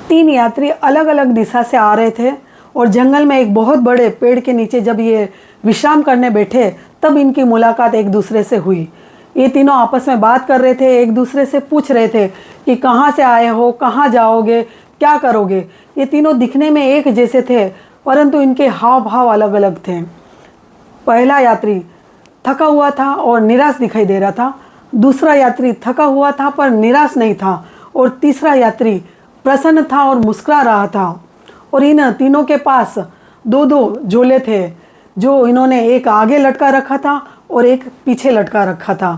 तीन यात्री अलग अलग दिशा से आ रहे थे और जंगल में एक बहुत बड़े पेड़ के नीचे जब ये विश्राम करने बैठे तब इनकी मुलाकात एक दूसरे से हुई। ये तीनों आपस में बात कर रहे थे, एक दूसरे से पूछ रहे थे कि कहाँ से आए हो, कहाँ जाओगे, क्या करोगे। ये तीनों दिखने में एक जैसे थे परंतु इनके हाव भाव अलग अलग थे। पहला यात्री थका हुआ था और निराश दिखाई दे रहा था, दूसरा यात्री थका हुआ था पर निराश नहीं था और तीसरा यात्री प्रसन्न था और मुस्कुरा रहा था। और इन तीनों के पास दो दो झोले थे जो इन्होंने एक आगे लटका रखा था और एक पीछे लटका रखा था।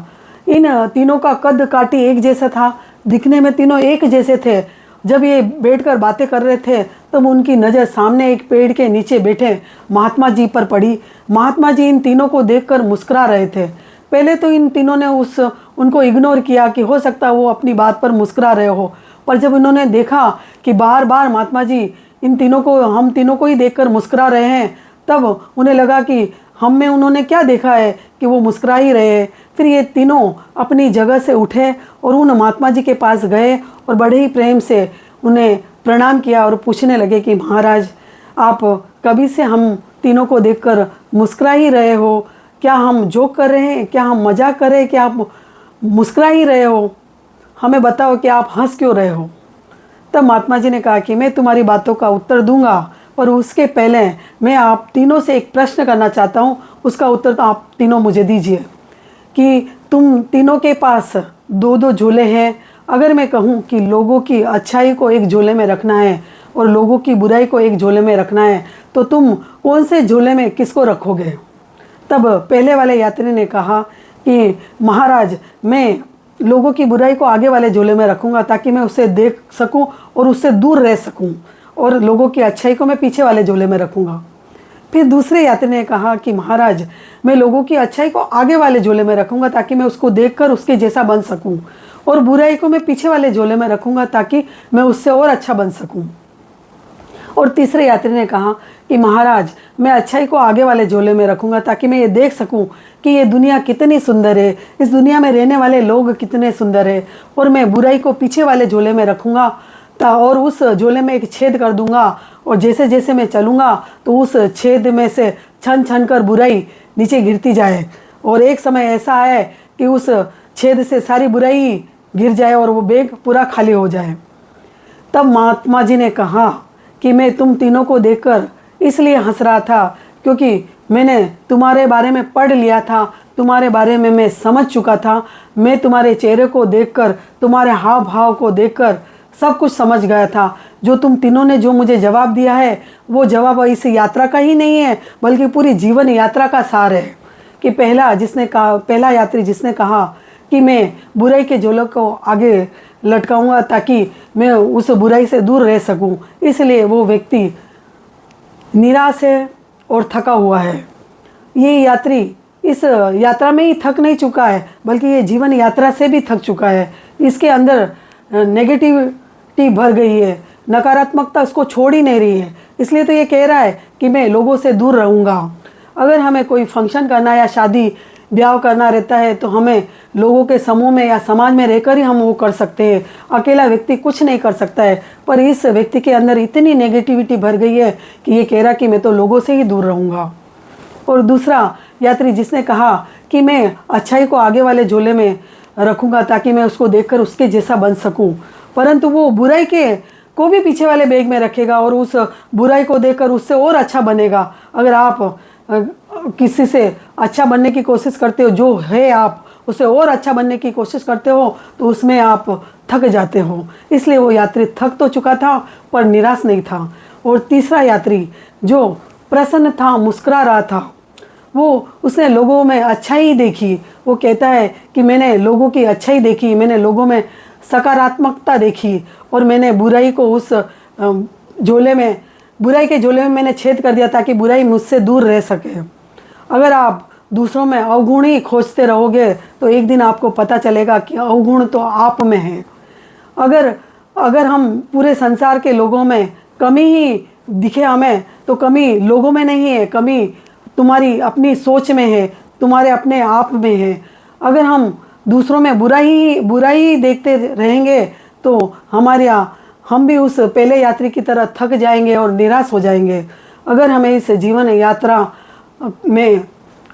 इन तीनों का कद काठी एक जैसा था, दिखने में तीनों एक जैसे थे। जब ये बैठकर बातें कर रहे थे तब उनकी नज़र सामने एक पेड़ के नीचे बैठे महात्मा जी पर पड़ी। महात्मा जी इन तीनों को देखकर मुस्कुरा रहे थे। पहले तो इन तीनों ने उनको इग्नोर किया कि हो सकता है वो अपनी बात पर मुस्कुरा रहे हो, पर जब इन्होंने देखा कि बार बार महात्मा जी हम तीनों को ही देखकर मुस्कुरा रहे हैं तब उन्हें लगा कि हम में उन्होंने क्या देखा है कि वो मुस्कुरा ही रहे हैं। फिर ये तीनों अपनी जगह से उठे और उन महात्मा जी के पास गए और बड़े ही प्रेम से उन्हें प्रणाम किया और पूछने लगे कि महाराज आप कभी से हम तीनों को देखकर मुस्कुरा ही रहे हो, क्या हम जोक कर रहे हैं, क्या हम मजाक कर रहे हैं, क्या आप मुस्कुरा ही रहे हो, हमें बताओ कि आप हंस क्यों रहे हो। तब महात्मा जी ने कहा कि मैं तुम्हारी बातों का उत्तर दूंगा पर उसके पहले मैं आप तीनों से एक प्रश्न करना चाहता हूँ, उसका उत्तर तो आप तीनों मुझे दीजिए कि तुम तीनों के पास दो दो झोले हैं। अगर मैं कहूँ कि लोगों की अच्छाई को एक झोले में रखना है और लोगों की बुराई को एक झोले में रखना है तो तुम कौन से झोले में किसको रखोगे। तब पहले वाले यात्री ने कहा कि महाराज मैं लोगों की बुराई को आगे वाले झोले में रखूँगा ताकि मैं उसे देख सकूँ और उससे दूर रह सकूँ, और लोगों की अच्छाई को मैं पीछे वाले झोले में रखूँगा। फिर दूसरे यात्री ने कहा कि महाराज मैं लोगों की अच्छाई को आगे वाले झोले में रखूँगा ताकि मैं उसको देखकर उसके जैसा बन सकूँ, और बुराई को मैं पीछे वाले झोले में रखूँगा ताकि मैं उससे और अच्छा बन सकूँ। और तीसरे यात्री ने कहा कि महाराज मैं अच्छाई को आगे वाले झोले में रखूँगा ताकि मैं ये देख सकूँ कि ये दुनिया कितनी सुंदर है, इस दुनिया में रहने वाले लोग कितने सुंदर है, और मैं बुराई को पीछे वाले झोले में रखूँगा और उस झोले में एक छेद कर दूंगा, और जैसे जैसे मैं चलूँगा तो उस छेद में से छन छन कर बुराई नीचे गिरती जाए, और एक समय ऐसा आए कि उस छेद से सारी बुराई गिर जाए और वो बैग पूरा खाली हो जाए। तब महात्मा जी ने कहा कि मैं तुम तीनों को देखकर इसलिए हंस रहा था क्योंकि मैंने तुम्हारे बारे में पढ़ लिया था, तुम्हारे बारे में मैं समझ चुका था। मैं तुम्हारे चेहरे को देखकर, तुम्हारे हाव भाव को देखकर सब कुछ समझ गया था। जो तुम तीनों ने जो मुझे जवाब दिया है वो जवाब इस यात्रा का ही नहीं है बल्कि पूरी जीवन यात्रा का सार है। कि पहला यात्री जिसने कहा कि मैं बुराई के झोले को आगे लटकाऊंगा ताकि मैं उस बुराई से दूर रह सकूं, इसलिए वो व्यक्ति निराश है और थका हुआ है। ये यात्री इस यात्रा में ही थक नहीं चुका है बल्कि ये जीवन यात्रा से भी थक चुका है। इसके अंदर नेगेटिविटी भर गई है, नकारात्मकता उसको छोड़ ही नहीं रही है, इसलिए तो ये कह रहा है कि मैं लोगों से दूर रहूँगा। अगर हमें कोई फंक्शन करना या शादी ब्याह करना रहता है तो हमें लोगों के समूह में या समाज में रहकर ही हम वो कर सकते हैं, अकेला व्यक्ति कुछ नहीं कर सकता है। पर इस व्यक्ति के अंदर इतनी नेगेटिविटी भर गई है कि ये कह रहा कि मैं तो लोगों से ही दूर रहूँगा। और दूसरा यात्री जिसने कहा कि मैं अच्छाई को आगे वाले झोले में रखूँगा ताकि मैं उसको देखकर उसके जैसा बन सकूँ, परंतु वो बुराई को भी पीछे वाले बैग में रखेगा और उस बुराई को देखकर उससे और अच्छा बनेगा। अगर आप किसी से अच्छा बनने की कोशिश करते हो, जो है आप उसे और अच्छा बनने की कोशिश करते हो तो उसमें आप थक जाते हो। इसलिए वो यात्री थक तो चुका था पर निराश नहीं था। और तीसरा यात्री जो प्रसन्न था, मुस्कुरा रहा था, वो उसने लोगों में अच्छाई देखी। वो कहता है कि मैंने लोगों की अच्छाई देखी, मैंने लोगों में सकारात्मकता देखी और मैंने बुराई को उस बुराई के झोले में मैंने छेद कर दिया ताकि बुराई मुझसे दूर रह सके। अगर आप दूसरों में अवगुण ही खोजते रहोगे तो एक दिन आपको पता चलेगा कि अवगुण तो आप में है। अगर हम पूरे संसार के लोगों में कमी ही दिखे हमें तो कमी लोगों में नहीं है, कमी तुम्हारी अपनी सोच में है, तुम्हारे अपने आप में है। अगर हम दूसरों में बुराई देखते रहेंगे तो हम भी उस पहले यात्री की तरह थक जाएंगे और निराश हो जाएंगे। अगर हमें इस जीवन यात्रा में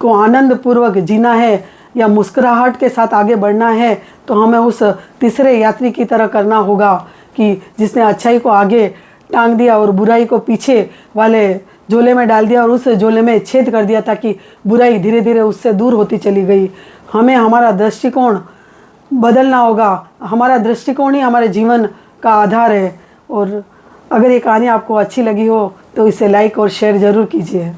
को आनंद पूर्वक जीना है या मुस्कुराहट के साथ आगे बढ़ना है, तो हमें उस तीसरे यात्री की तरह करना होगा कि जिसने अच्छाई को आगे टांग दिया और बुराई को पीछे वाले झोले में डाल दिया और उस झोले में छेद कर दिया, ताकि बुराई धीरे धीरे उससे दूर होती चली गई। हमें हमारा दृष्टिकोण बदलना होगा। हमारा दृष्टिकोण ही हमारे जीवन का आधार है। और अगर ये कहानी आपको अच्छी लगी हो तो इसे लाइक और शेयर ज़रूर कीजिए।